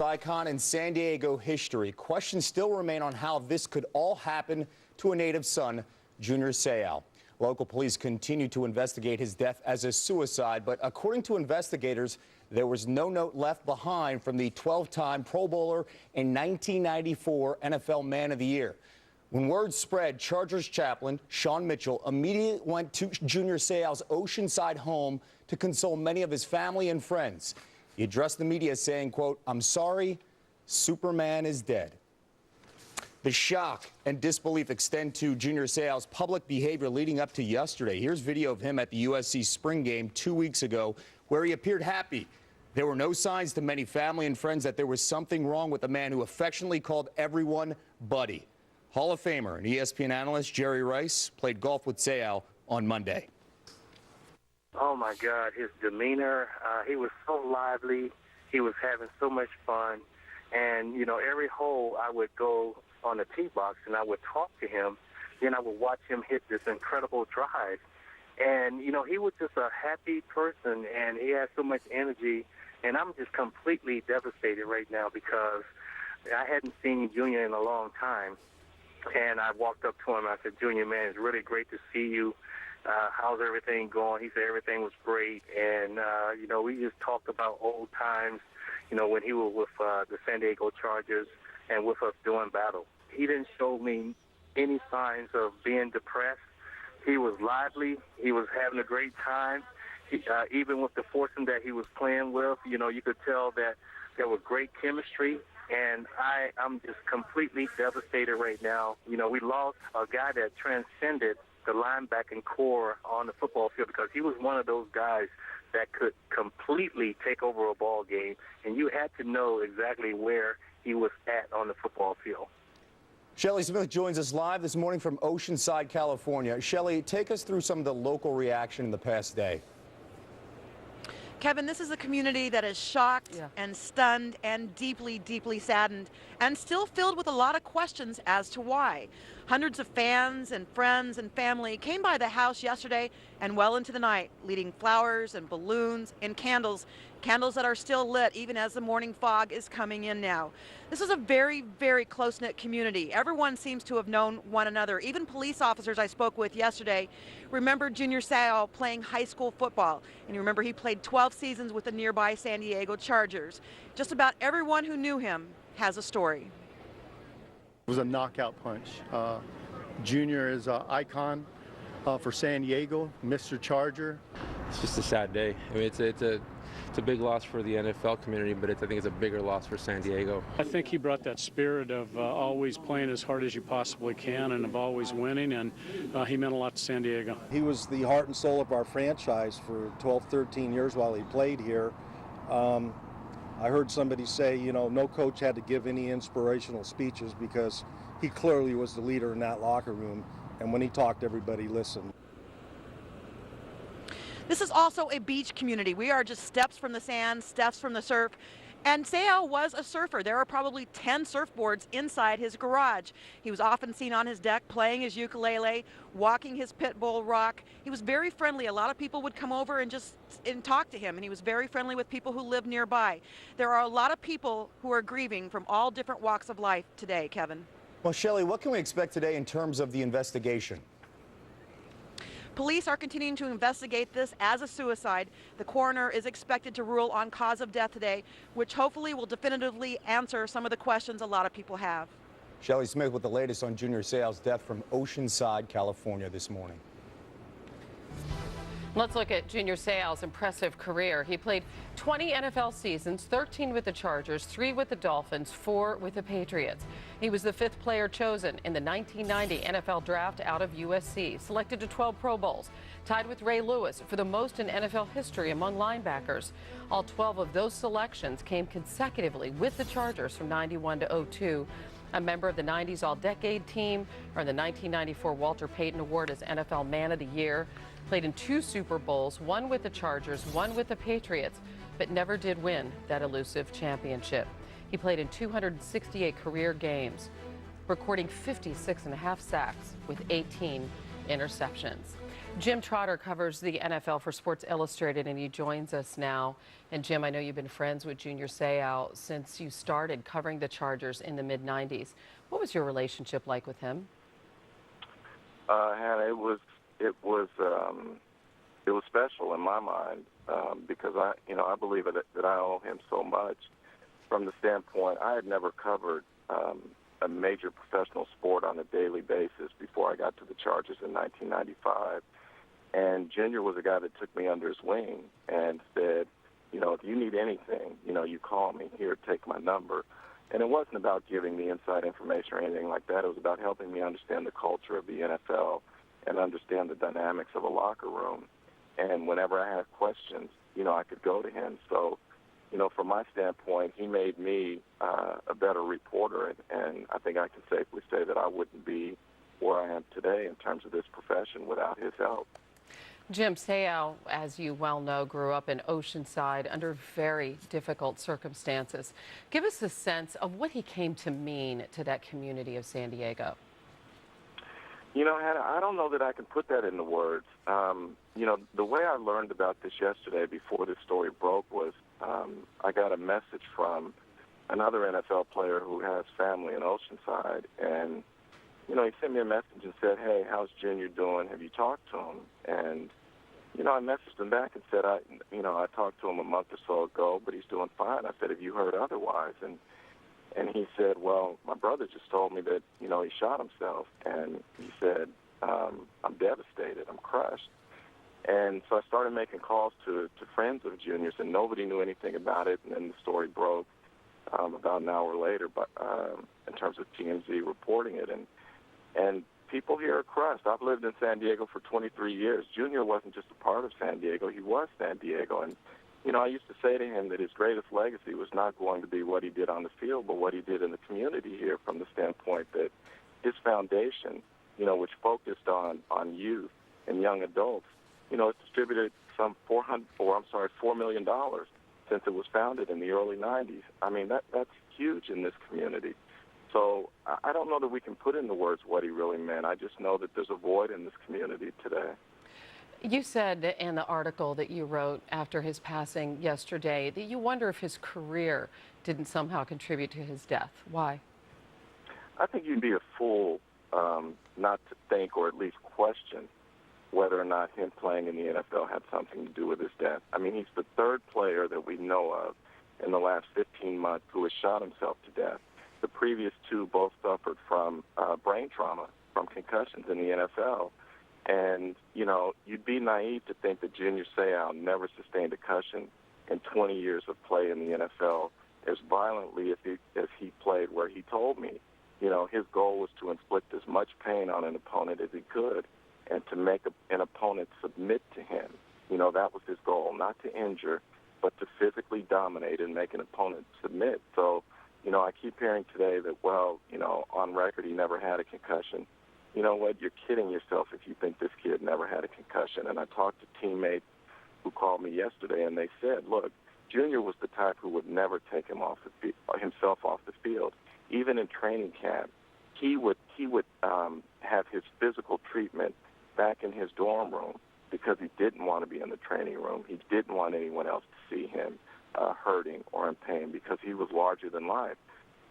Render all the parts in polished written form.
Icon in San Diego history. Questions still remain on how this could all happen to a native son, Junior SEAU. Local police continue to investigate his death as a suicide, but according to investigators, there was no note left behind from the 12-time Pro Bowler and 1994 NFL Man of the Year. When word spread, Chargers chaplain Sean Mitchell immediately went to Junior SEAU's Oceanside home to console many of his family and friends. He addressed the media saying, quote, "I'm sorry, Superman is dead." The shock and disbelief extend to Junior SEAU's public behavior leading up to yesterday. Here's video of him at the USC spring game 2 weeks ago, where he appeared happy. There were no signs to many family and friends that there was something wrong with the man who affectionately called everyone buddy. Hall of Famer and ESPN analyst Jerry Rice played golf with SEAU on Monday. Oh, my God, his demeanor, he was so lively. He was having so much fun. And, you know, every hole I would go on the tee box and I would talk to him. Then I would watch him hit this incredible drive. And, you know, he was just a happy person, and he had so much energy. And I'm just completely devastated right now because I hadn't seen Junior in a long time. And I walked up to him and I said, "Junior, man, it's really great to see you. How's everything going?" He said everything was great. And, you know, we just talked about old times, you know, when he was with the San Diego Chargers and with us doing battle. He didn't show me any signs of being depressed. He was lively. He was having a great time. Even with the foursome that he was playing with, you know, you could tell that there was great chemistry. And I'm just completely devastated right now. You know, we lost a guy that transcended the linebacking core on the football field because he was one of those guys that could completely take over a ball game, and you had to know exactly where he was at on the football field. Shelly Smith joins us live this morning from Oceanside, California. Shelly, take us through some of the local reaction in the past day. Kevin, this is a community that is shocked and stunned and deeply, deeply saddened and still filled with a lot of questions as to why. Hundreds of fans and friends and family came by the house yesterday and well into the night, leading flowers and balloons and candles that are still lit even as the morning fog is coming in now. This is a very, very close-knit community. Everyone seems to have known one another. Even police officers I spoke with yesterday remember Junior SEAU playing high school football. And you remember he played 12 seasons with the nearby San Diego Chargers. Just about everyone who knew him has a story. It was a knockout punch. Junior is an icon for San Diego, Mr. Charger. It's just a sad day. I mean, it's a big loss for the NFL community, but I think it's a bigger loss for San Diego. I think he brought that spirit of always playing as hard as you possibly can and of always winning, and he meant a lot to San Diego. He was the heart and soul of our franchise for 12, 13 years while he played here. I heard somebody say, you know, no coach had to give any inspirational speeches because he clearly was the leader in that locker room, and when he talked, everybody listened. This is also a beach community. We are just steps from the sand, steps from the surf. And SEAU was a surfer. There are probably 10 surfboards inside his garage. He was often seen on his deck playing his ukulele, walking his pit bull rock. He was very friendly. A lot of people would come over and talk to him, and he was very friendly with people who lived nearby. There are a lot of people who are grieving from all different walks of life today, Kevin. Well, Shelly, what can we expect today in terms of the investigation? Police are continuing to investigate this as a suicide. The coroner is expected to rule on cause of death today, which hopefully will definitively answer some of the questions a lot of people have. Shelly Smith with the latest on Junior SEAU's death from Oceanside, California this morning. Let's look at Junior SEAU's impressive career. He played 20 NFL seasons, 13 with the Chargers, 3 with the Dolphins, 4 with the Patriots. He was the 5th player chosen in the 1990 NFL draft out of USC, selected to 12 Pro Bowls, tied with Ray Lewis for the most in NFL history among linebackers. All 12 of those selections came consecutively with the Chargers from 91 to 02. A member of the 90s All-Decade team, earned the 1994 Walter Payton Award as NFL Man of the Year. Played in 2 Super Bowls, 1 with the Chargers, 1 with the Patriots, but never did win that elusive championship. He played in 268 career games, recording 56.5 sacks with 18 interceptions. Jim Trotter covers the NFL for Sports Illustrated, and he joins us now. And Jim, I know you've been friends with Junior Seau since you started covering the Chargers in the mid-90s. What was your relationship like with him? Hannah, it was special in my mind because I believe that I owe him so much. From the standpoint, I had never covered a major professional sport on a daily basis before I got to the Chargers in 1995. And Junior was a guy that took me under his wing and said, if you need anything, you call me. Here, take my number. And it wasn't about giving me inside information or anything like that. It was about helping me understand the culture of the NFL and understand the dynamics of a locker room. And whenever I had questions, I could go to him. So, from my standpoint, he made me a better reporter. And I think I can safely say that I wouldn't be where I am today in terms of this profession without his help. Jim Seau, as you well know, grew up in Oceanside under very difficult circumstances. Give us a sense of what he came to mean to that community of San Diego. Hannah, I don't know that I can put that into words. The way I learned about this yesterday before this story broke was I got a message from another NFL player who has family in Oceanside, and he sent me a message and said, "Hey, how's Junior doing? Have you talked to him?" And I messaged him back and said, I talked to him a month or so ago, but he's doing fine. I said, "Have you heard otherwise?" And he said, "Well, my brother just told me that he shot himself," and he said, "I'm devastated. I'm crushed." And so I started making calls to friends of Junior's, and nobody knew anything about it. And then the story broke about an hour later, but in terms of TMZ reporting it, and people here are crushed. I've lived in San Diego for 23 years. Junior wasn't just a part of San Diego; he was San Diego. And I used to say to him that his greatest legacy was not going to be what he did on the field, but what he did in the community here, from the standpoint that his foundation, which focused on youth and young adults, it's distributed some $4 million since it was founded in the early 90s. I mean, that's huge in this community. So I don't know that we can put into words what he really meant. I just know that there's a void in this community today. You said in the article that you wrote after his passing yesterday that you wonder if his career didn't somehow contribute to his death. Why? I think you'd be a fool not to think or at least question whether or not him playing in the NFL had something to do with his death. I mean, he's the third player that we know of in the last 15 months who has shot himself to death. The previous two both suffered from brain trauma, from concussions in the NFL. And, you'd be naive to think that Junior Seau never sustained a concussion in 20 years of play in the NFL as violently as he played, where he told me, his goal was to inflict as much pain on an opponent as he could and to make an opponent submit to him. That was his goal, not to injure, but to physically dominate and make an opponent submit. So, I keep hearing today that, on record he never had a concussion. You know what? You're kidding yourself if you think this kid never had a concussion. And I talked to teammates who called me yesterday, and they said, look, Junior was the type who would never take himself off the field. Even in training camp, he would have his physical treatment back in his dorm room because he didn't want to be in the training room. He didn't want anyone else to see him hurting or in pain because he was larger than life.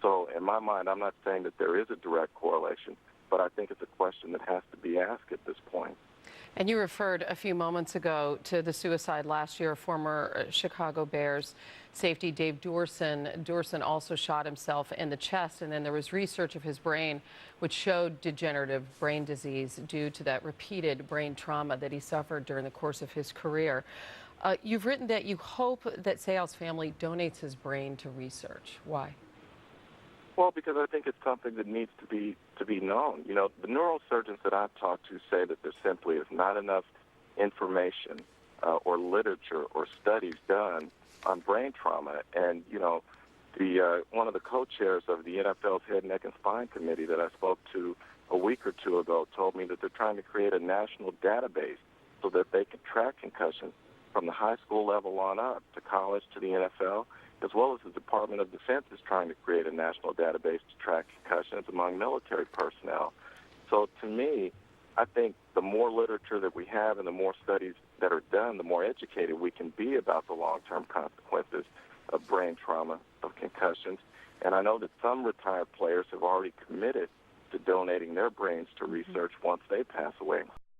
So in my mind, I'm not saying that there is a direct correlation, but I think it's a question that has to be asked at this point. And you referred a few moments ago to the suicide last year of former Chicago Bears safety Dave Dorson. Dorson also shot himself in the chest, and then there was research of his brain which showed degenerative brain disease due to that repeated brain trauma that he suffered during the course of his career. You've written that you hope that Seau's family donates his brain to research. Why? Well, because I think it's something that needs to be known. The neurosurgeons that I've talked to say that there simply is not enough information or literature or studies done on brain trauma. And, one of the co-chairs of the NFL's Head, Neck, and Spine Committee that I spoke to a week or two ago told me that they're trying to create a national database so that they can track concussions from the high school level on up to college to the NFL, as well as the Department of Defense is trying to create a national database to track concussions among military personnel. So to me, I think the more literature that we have and the more studies that are done, the more educated we can be about the long-term consequences of brain trauma, of concussions. And I know that some retired players have already committed to donating their brains to research once they pass away.